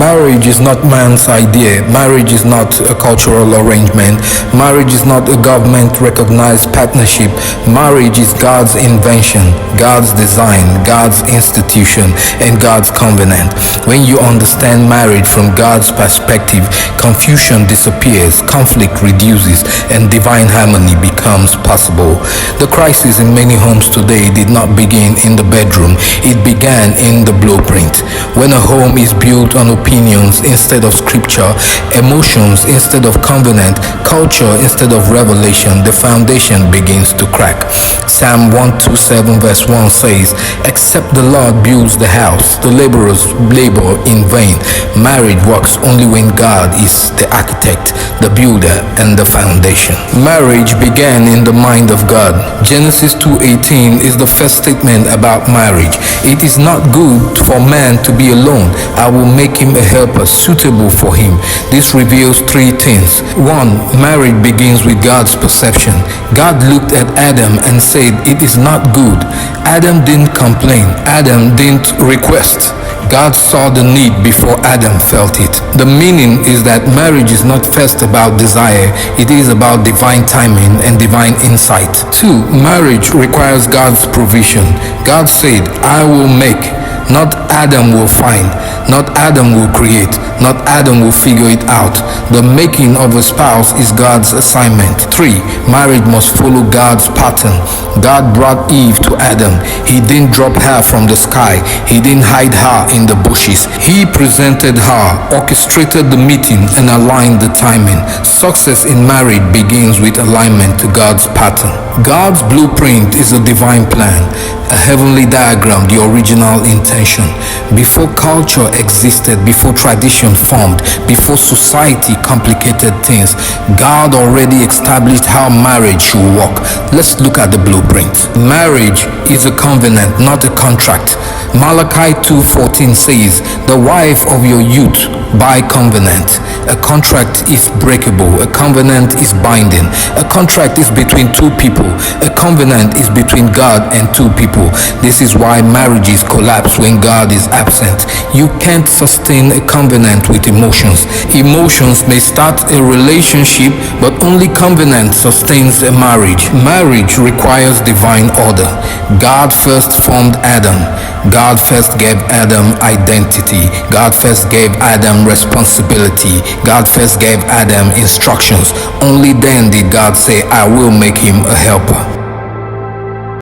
Marriage is not man's idea. Marriage is not a cultural arrangement. Marriage is not a government-recognized partnership. Marriage is God's invention, God's design, God's institution, and God's covenant. When you understand marriage from God's perspective, confusion disappears, conflict reduces, and divine harmony becomes possible. The crisis in many homes today did not begin in the bedroom. It began in the blueprint. When a home is built on opinions instead of scripture, emotions instead of covenant, culture instead of revelation, the foundation begins to crack. Psalm 127 verse 1 says, "Except the Lord builds the house, the laborers labor in vain." Marriage works only when God is the architect, the builder, and the foundation. Marriage began in the mind of God. Genesis 2:18 is the first statement about marriage. "It is not good for man to be alone. I will make him a helper suitable for him." This reveals three things. One, marriage begins with God's perception. God looked at Adam and said, "It is not good." Adam didn't complain. Adam didn't request. God saw the need before Adam felt it. The meaning is that marriage is not first about desire, it is about divine timing and divine insight. Two, marriage requires God's provision. God said, "I will make." Not Adam will find, not Adam will create, not Adam will figure it out. The making of a spouse is God's assignment. 3. Marriage must follow God's pattern. God brought Eve to Adam. He didn't drop her from the sky. He didn't hide her in the bushes. He presented her, orchestrated the meeting, and aligned the timing. Success in marriage begins with alignment to God's pattern. God's blueprint is a divine plan, a heavenly diagram, the original intention. Before culture existed, before tradition formed, before society complicated things, God already established how marriage should work. Let's look at the blueprint. Marriage is a covenant, not a contract. Malachi 2:14 says, "The wife of your youth by covenant." A contract is breakable. A covenant is binding. A contract is between two people. A covenant is between God and two people. This is why marriages collapse when God is absent. You can't sustain a covenant with emotions. Emotions may start a relationship, but only covenant sustains a marriage. Marriage requires divine order. God first formed Adam. God first gave Adam identity. God first gave Adam responsibility. God first gave Adam instructions. Only then did God say, "I will make him a helper."